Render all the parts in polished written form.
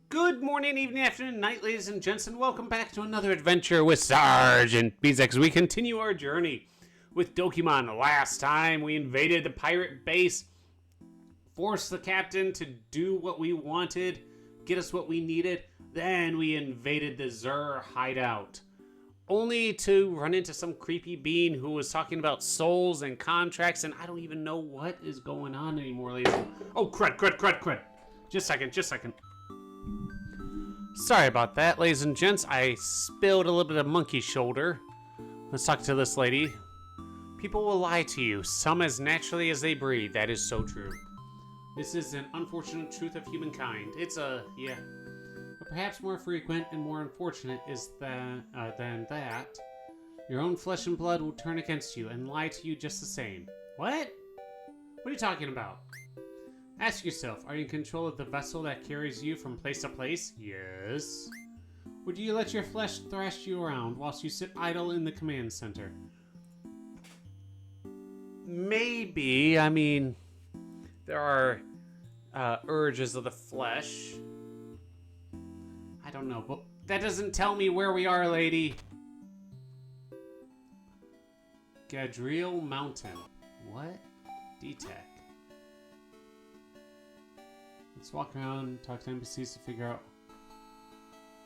Good morning, evening, afternoon, night, ladies and gents, and welcome back to another adventure with Sergeant Bezek as we continue our journey with Dokimon. Last time, we invaded the pirate base, forced the captain to do what we wanted, get us what we needed, then we invaded the Zur hideout. Only to run into some creepy bean who was talking about souls and contracts, and I don't even know what is going on anymore, ladies and... Oh, crud. Just a second. Sorry about that, ladies and gents. I spilled a little bit of monkey shoulder. Let's talk to this lady. People will lie to you, some as naturally as they breathe. That is so true. This is an unfortunate truth of humankind. It's yeah. But perhaps more frequent and more unfortunate is than that. Your own flesh and blood will turn against you and lie to you just the same. What? What are you talking about? Ask yourself, are you in control of the vessel that carries you from place to place? Yes. Or do you let your flesh thrash you around whilst you sit idle in the command center? Maybe. I mean, there are urges of the flesh. I don't know, but that doesn't tell me where we are, lady. Gadriel Mountain. What? D-Tech. Let's walk around, talk to NPCs to figure out.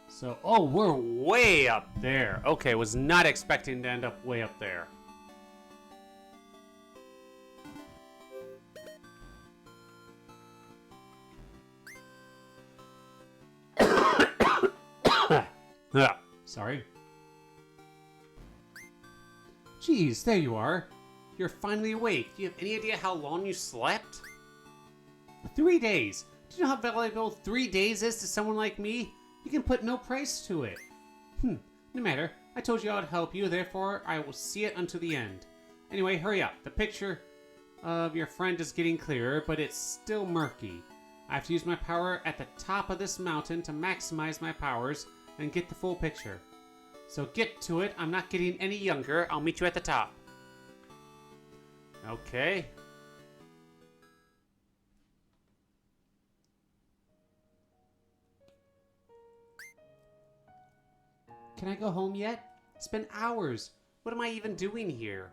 So, oh, we're way up there. Okay, was not expecting to end up way up there. Sorry. Jeez, there you are. You're finally awake. Do you have any idea how long you slept? 3 days. Do you know how valuable 3 days is to someone like me? You can put no price to it. No matter. I told you I would help you, therefore I will see it unto the end. Anyway, hurry up. The picture of your friend is getting clearer, but it's still murky. I have to use my power at the top of this mountain to maximize my powers and get the full picture. So get to it. I'm not getting any younger. I'll meet you at the top. Okay. Can I go home yet? It's been hours. What am I even doing here?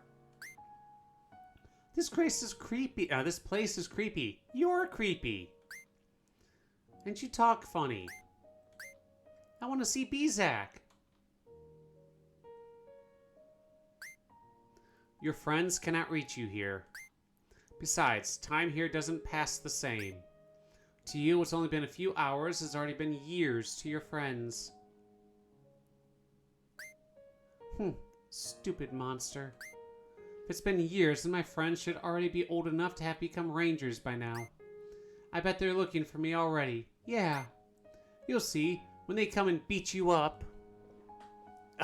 This place is creepy. This place is creepy. You're creepy. And you talk funny. I want to see Bezak. Your friends cannot reach you here. Besides, time here doesn't pass the same. To you, it's only been a few hours. It's already been years to your friends. Stupid monster. If it's been years, then my friends should already be old enough to have become rangers by now. I bet they're looking for me already. Yeah. You'll see, when they come and beat you up.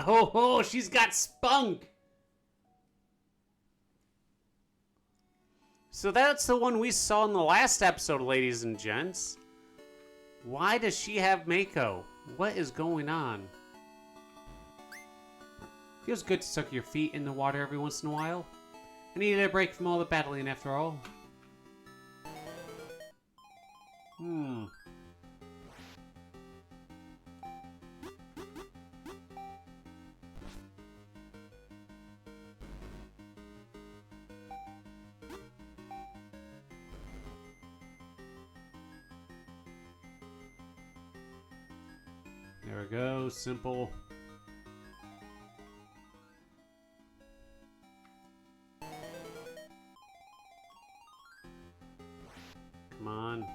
Oh, she's got spunk! So that's the one we saw in the last episode, ladies and gents. Why does she have Mako? What is going on? Feels good to suck your feet in the water every once in a while. I needed a break from all the battling after all. There we go, simple. Come on.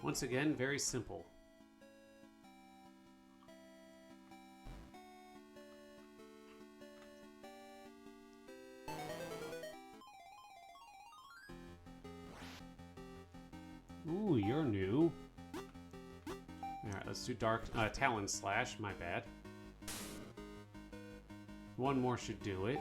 Once again, very simple. Ooh, you're new. Alright, let's do Dark Talon Slash, my bad. One more should do it.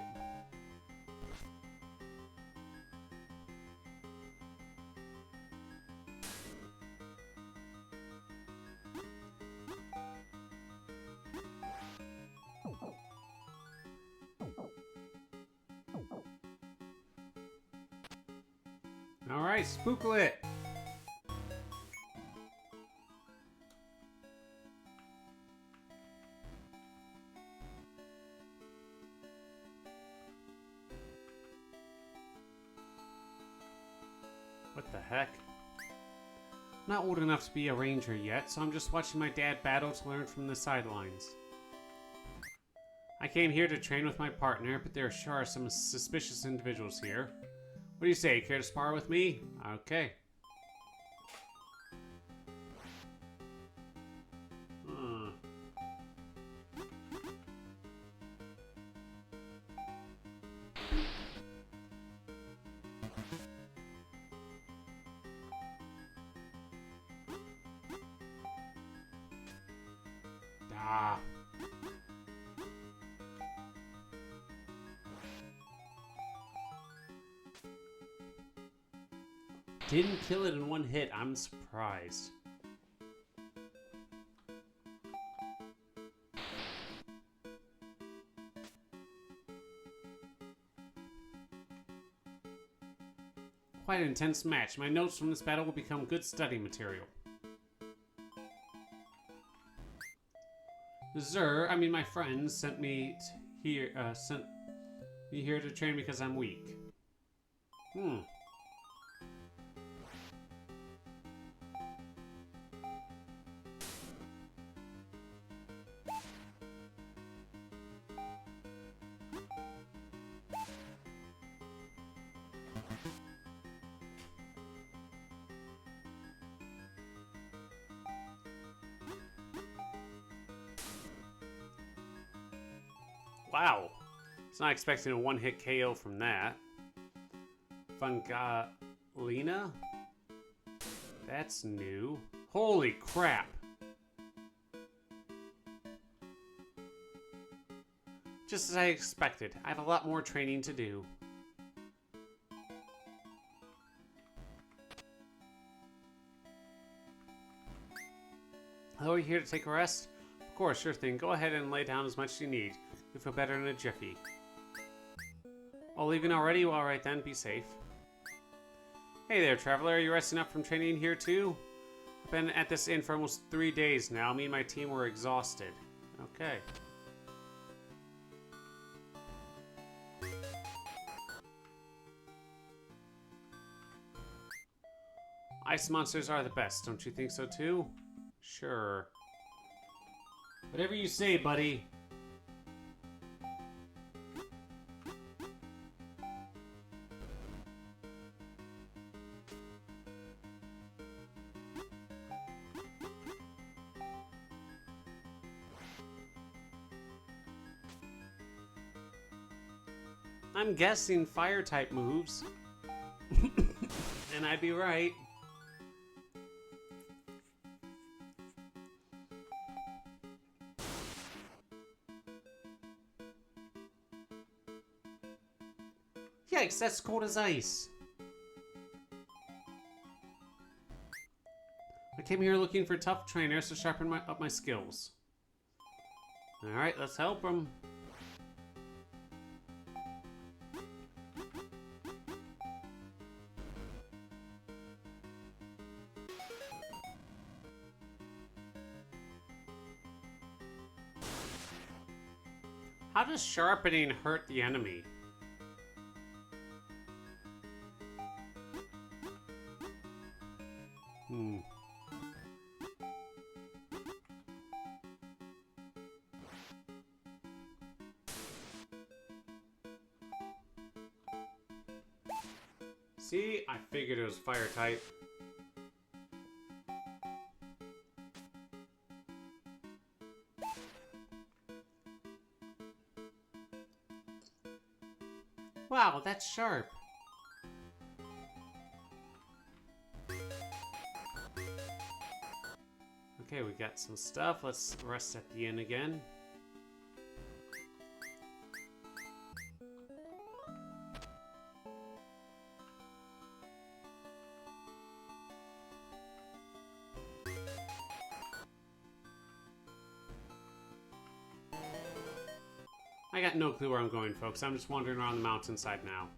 Alright, Spooklet! What the heck? I'm not old enough to be a ranger yet, so I'm just watching my dad battle to learn from the sidelines. I came here to train with my partner, but there sure are some suspicious individuals here. What do you say? Care to spar with me? Okay. Ah. Didn't kill it in one hit. I'm surprised. Quite an intense match. My notes from this battle will become good study material. My friends sent me here to train because I'm weak. Wow. I was not expecting a one-hit KO from that. Fungalina? That's new. Holy crap. Just as I expected. I have a lot more training to do. Hello, are you here to take a rest? Of course, sure thing. Go ahead and lay down as much as you need. You'll feel better in a jiffy. Oh, leaving already? Well, alright then, be safe. Hey there, traveler. Are you resting up from training here too? I've been at this inn for almost 3 days now. Me and my team were exhausted. Okay. Ice monsters are the best, don't you think so too? Sure. Whatever you say, buddy. I'm guessing fire type moves. And I'd be right. Yikes, that's cold as ice. I came here looking for tough trainers to sharpen up my skills. Alright, let's help them. How does sharpening hurt the enemy? See, I figured it was fire type. Wow, that's sharp. Okay, we got some stuff. Let's rest at the inn again. I got no clue where I'm going, folks. I'm just wandering around the mountainside now.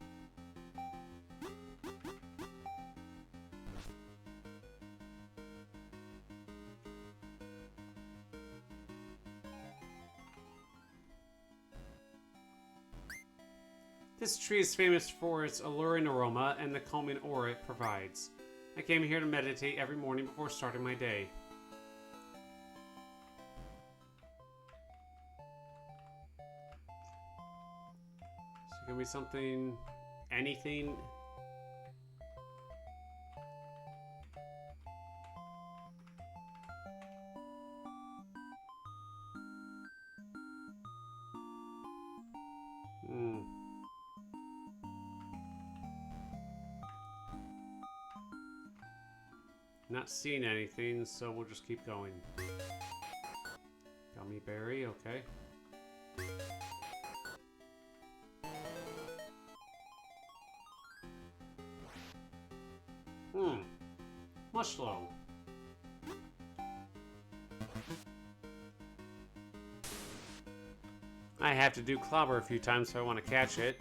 This tree is famous for its alluring aroma and the calming aura it provides. I came here to meditate every morning before starting my day. So it can be something, anything. Not seeing anything, so we'll just keep going. Gummy berry, okay. Mushroom. I have to do clobber a few times if I want to catch it.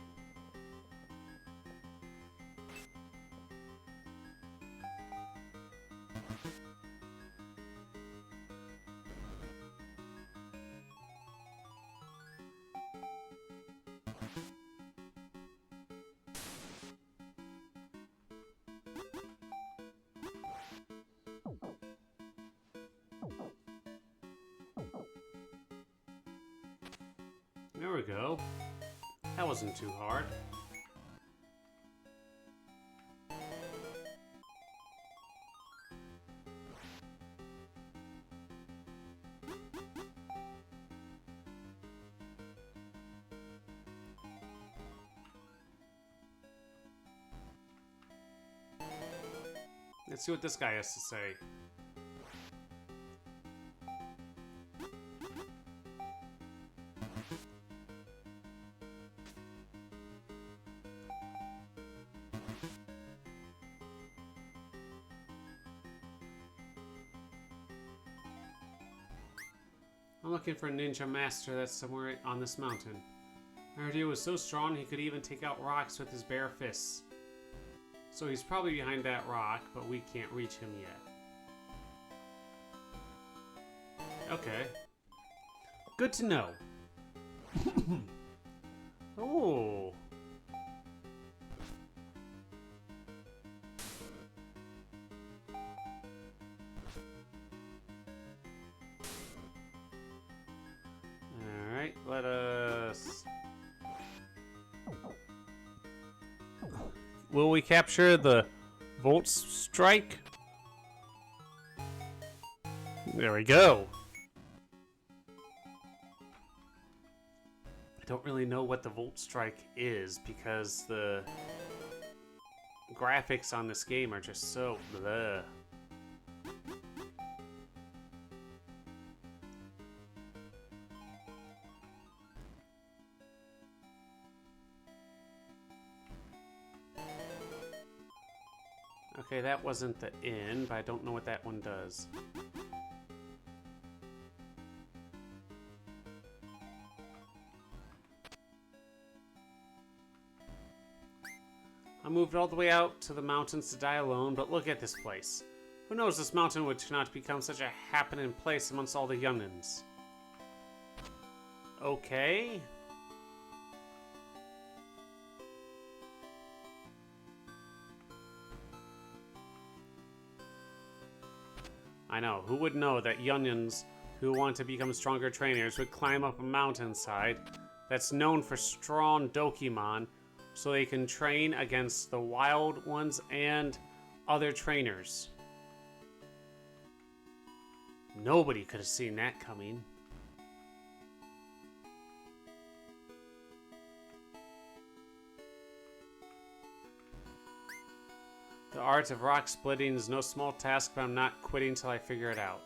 There we go. That wasn't too hard. Let's see what this guy has to say. I'm looking for a ninja master that's somewhere on this mountain. I heard he was so strong he could even take out rocks with his bare fists. So he's probably behind that rock, but we can't reach him yet. Okay. Good to know. Oh. Alright, let us... Will we capture the Volt Strike? There we go. I don't really know what the Volt Strike is because the graphics on this game are just so bleh. Okay, that wasn't the inn, but I don't know what that one does. I moved all the way out to the mountains to die alone, but look at this place. Who knows, this mountain would turn out to become such a happening place amongst all the youngins. Okay. I know, who would know that youngins who want to become stronger trainers would climb up a mountainside that's known for strong Dokimon so they can train against the wild ones and other trainers. Nobody could have seen that coming. The art of rock splitting is no small task, but I'm not quitting till I figure it out.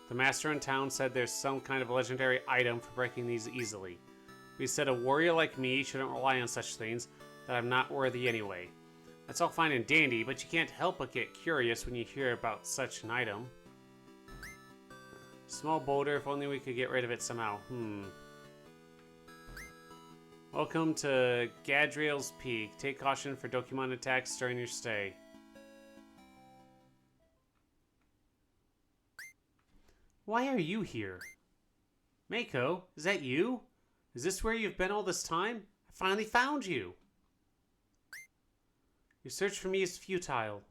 The master in town said there's some kind of legendary item for breaking these easily. But he said a warrior like me shouldn't rely on such things, that I'm not worthy anyway. That's all fine and dandy, but you can't help but get curious when you hear about such an item. Small boulder, if only we could get rid of it somehow. Welcome to Gadriel's Peak. Take caution for Dokimon attacks during your stay. Why are you here? Mako, is that you? Is this where you've been all this time? I finally found you. Your search for me is futile.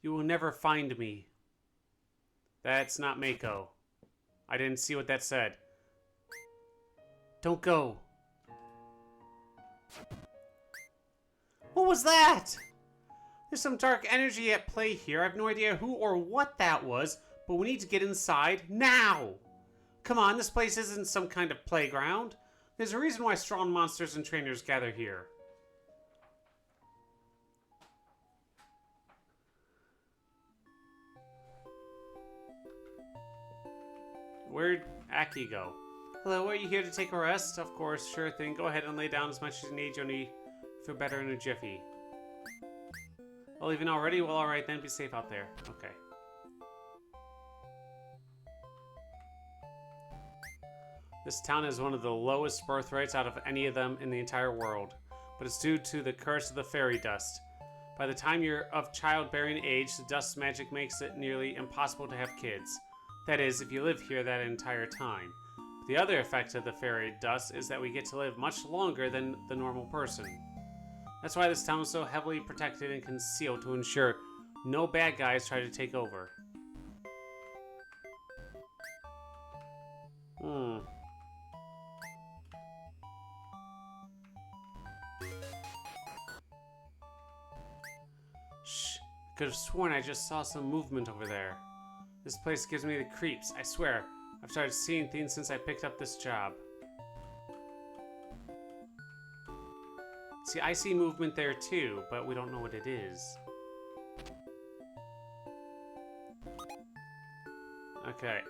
You will never find me. That's not Mako. I didn't see what that said. Don't go. What was that? There's some dark energy at play here. I have no idea who or what that was, but we need to get inside now. Come on, this place isn't some kind of playground. There's a reason why strong monsters and trainers gather here. Where'd Aki go? Hello, are you here to take a rest? Of course, sure thing. Go ahead and lay down as much as you need. You'll feel better in a jiffy. Oh, leaving already? Well, alright then. Be safe out there. Okay. This town is one of the lowest birth rates out of any of them in the entire world. But it's due to the curse of the fairy dust. By the time you're of childbearing age, the dust magic makes it nearly impossible to have kids. That is, if you live here that entire time. The other effect of the fairy dust is that we get to live much longer than the normal person. That's why this town is so heavily protected and concealed to ensure no bad guys try to take over. Shh. I could have sworn I just saw some movement over there. This place gives me the creeps, I swear. I've started seeing things since I picked up this job. See, I see movement there too, but we don't know what it is. Okay.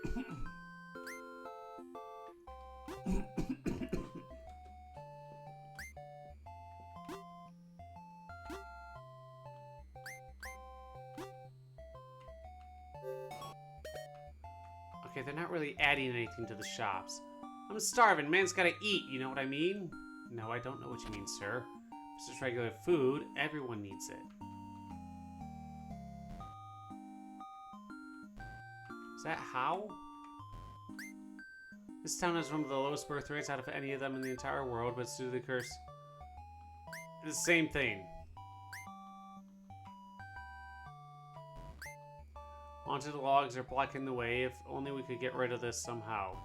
Okay, they're not really adding anything to the shops. I'm starving, man's gotta eat, you know what I mean? No, I don't know what you mean, sir. It's just regular food, everyone needs it. Is that how? This town has one of the lowest birth rates out of any of them in the entire world, but it's due to the curse. It's the same thing. Haunted logs are blocking the way. If only we could get rid of this somehow.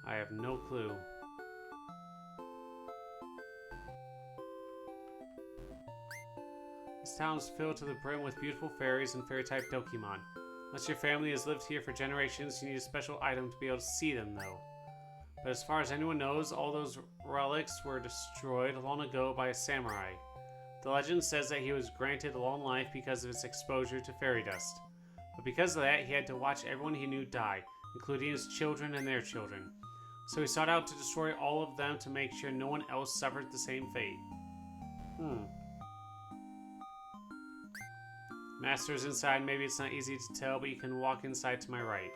I have no clue. This town is filled to the brim with beautiful fairies and fairy-type Dokimon. Unless your family has lived here for generations, you need a special item to be able to see them, though. But as far as anyone knows, all those relics were destroyed long ago by a samurai. The legend says that he was granted a long life because of his exposure to fairy dust. But because of that, he had to watch everyone he knew die, including his children and their children. So he sought out to destroy all of them to make sure no one else suffered the same fate. Master's inside. Maybe it's not easy to tell, but you can walk inside to my right.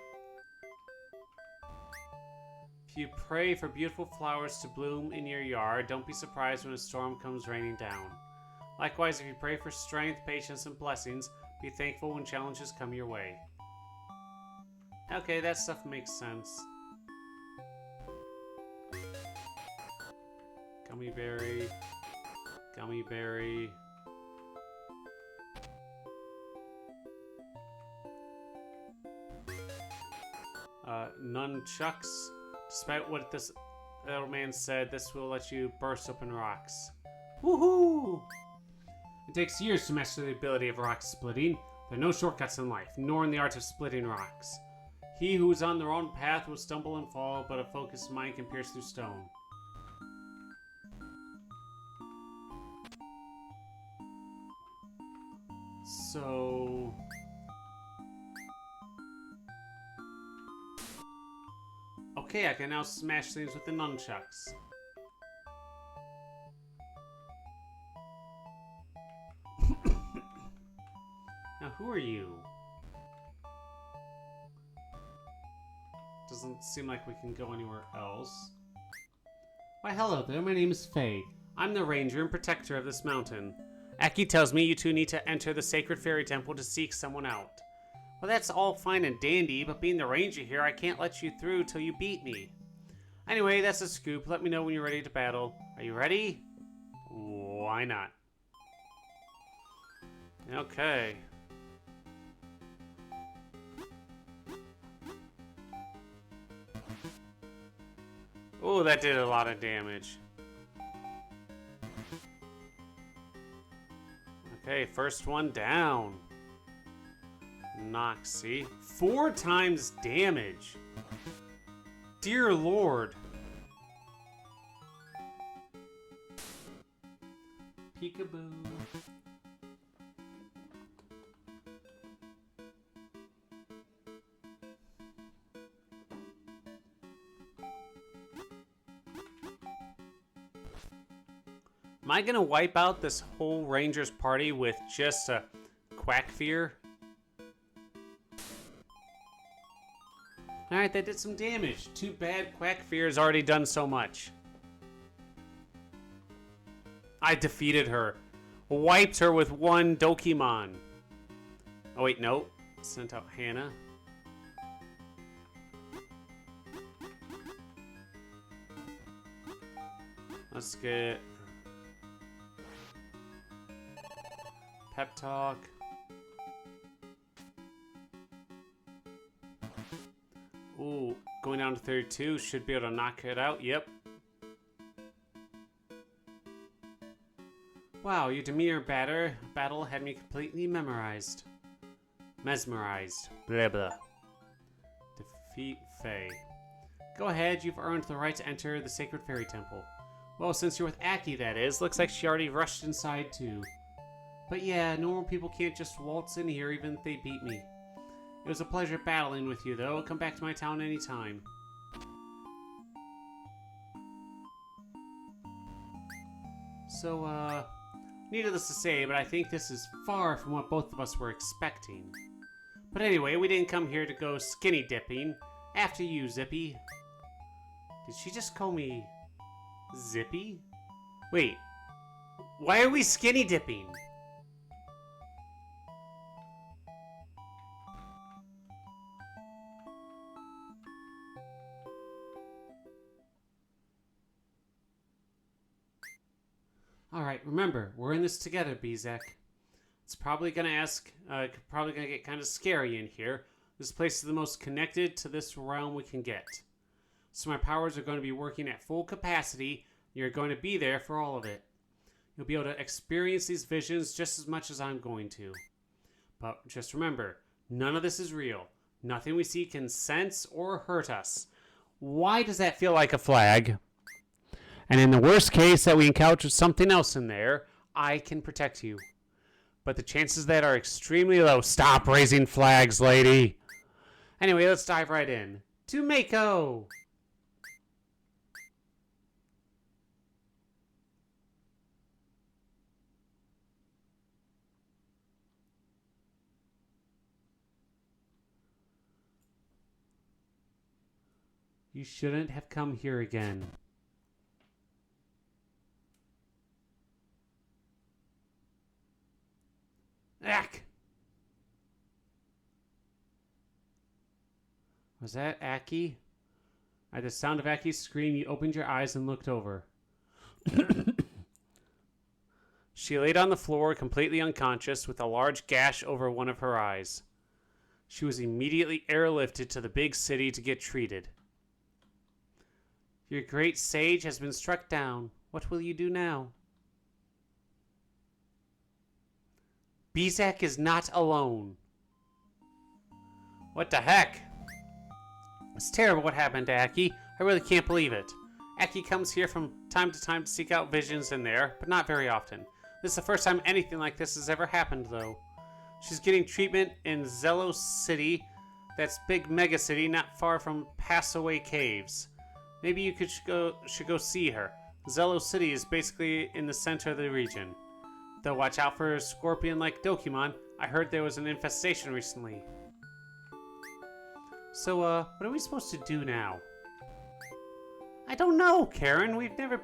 If you pray for beautiful flowers to bloom in your yard, don't be surprised when a storm comes raining down. Likewise, if you pray for strength, patience, and blessings, be thankful when challenges come your way. Okay, that stuff makes sense. Gummy berry. Gummy berry. Nunchucks. Despite what this little man said, this will let you burst open rocks. Woohoo! It takes years to master the ability of rock splitting. There are no shortcuts in life, nor in the art of splitting rocks. He who is on the wrong path will stumble and fall, but a focused mind can pierce through stone. So... okay, I can now smash things with the nunchucks. Now, who are you? Doesn't seem like we can go anywhere else. Why, hello there, my name is Faye. I'm the ranger and protector of this mountain. Aki tells me you two need to enter the sacred fairy temple to seek someone out. Well, that's all fine and dandy, but being the ranger here, I can't let you through till you beat me. Anyway, that's a scoop. Let me know when you're ready to battle. Are you ready? Why not? Okay. Oh, that did a lot of damage. Okay, first one down. Noxie. 4 times damage. Dear Lord. Peekaboo. Am I gonna wipe out this whole Rangers party with just a Quackfear? Alright, that did some damage. Too bad Quackfear has already done so much. I defeated her. Wiped her with 1 Dokimon. Oh wait, no. Sent out Hannah. Let's get Pep Talk. Ooh, going down to 32. Should be able to knock it out. Yep. Wow, your demeanor battle had me completely memorized. Mesmerized. Blah blah. Defeat Faye. Go ahead, you've earned the right to enter the Sacred Fairy Temple. Well, since you're with Aki, that is. Looks like she already rushed inside too. But yeah, normal people can't just waltz in here even if they beat me. It was a pleasure battling with you, though. Come back to my town anytime. So, needless to say, but I think this is far from what both of us were expecting. But anyway, we didn't come here to go skinny dipping. After you, Zippy. Did she just call me Zippy? Wait, why are we skinny dipping? Alright, remember, we're in this together, Bezek. It's probably gonna get kind of scary in here. This place is the most connected to this realm we can get. So my powers are going to be working at full capacity. You're going to be there for all of it. You'll be able to experience these visions just as much as I'm going to. But just remember, none of this is real. Nothing we see can sense or hurt us. Why does that feel like a flag? And in the worst case that we encounter something else in there, I can protect you. But the chances of that are extremely low. Stop raising flags, lady. Anyway, let's dive right in. To Mako! You shouldn't have come here again. Ack! Was that Aki? At the sound of Aki's scream, you opened your eyes and looked over. She laid on the floor, completely unconscious, with a large gash over one of her eyes. She was immediately airlifted to the big city to get treated. Your great sage has been struck down. What will you do now? Bezek is not alone. What the heck? It's terrible what happened to Aki. I really can't believe it. Aki comes here from time to time to seek out visions in there, but not very often. This is the first time anything like this has ever happened, though. She's getting treatment in Zello City. That's big mega city not far from Passaway Caves. Maybe you should go see her. Zello City is basically in the center of the region. Though watch out for a scorpion like Dokimon. I heard there was an infestation recently. So, what are we supposed to do now? I don't know, Karen. We've never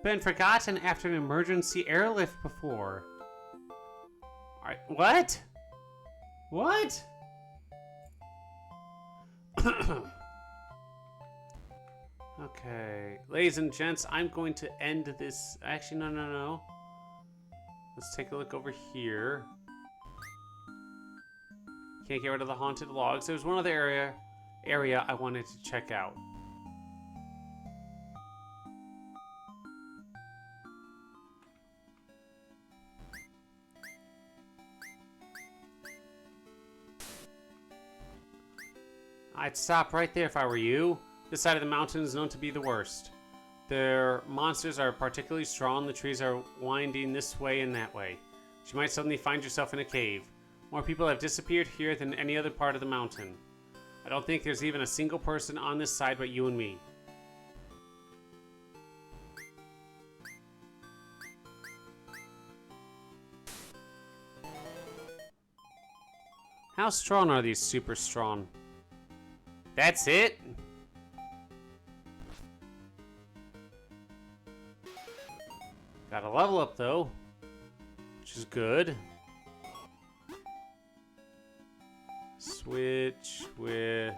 been forgotten after an emergency airlift before. Alright, what? What? Okay, ladies and gents, I'm going to end this. Actually, no. Let's take a look over here. Can't get rid of the haunted logs. There's one other area I wanted to check out. I'd stop right there if I were you. This side of the mountain is known to be the worst. Their monsters are particularly strong. The trees are winding this way and that way. You might suddenly find yourself in a cave. More people have disappeared here than any other part of the mountain. I don't think there's even a single person on this side but you and me. How strong are these super strong? That's it? Got a level up though, which is good. Switch with...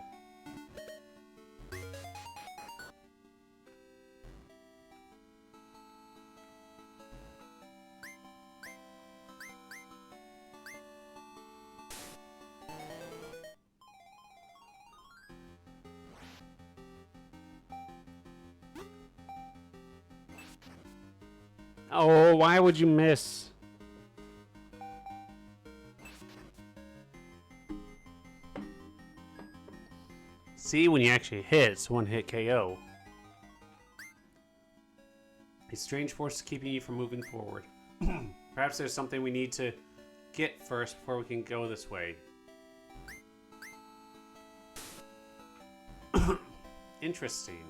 Oh, why would you miss? See, when you actually hit, it's one hit KO. A strange force is keeping you from moving forward. Perhaps there's something we need to get first before we can go this way. Interesting.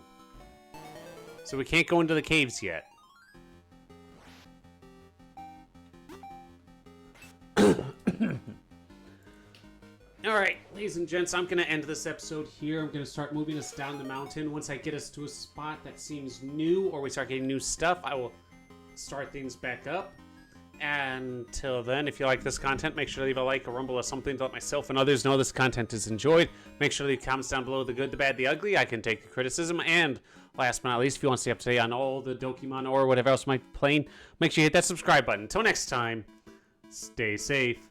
So we can't go into the caves yet. Alright, ladies and gents, I'm going to end this episode here. I'm going to start moving us down the mountain. Once I get us to a spot that seems new, or we start getting new stuff, I will start things back up. And until then, if you like this content, make sure to leave a like, a rumble, or something to let myself and others know this content is enjoyed. Make sure to leave comments down below, the good, the bad, the ugly. I can take the criticism. And last but not least, if you want to stay up to date on all the Dokimon or whatever else might be playing, make sure you hit that subscribe button. Until next time, stay safe.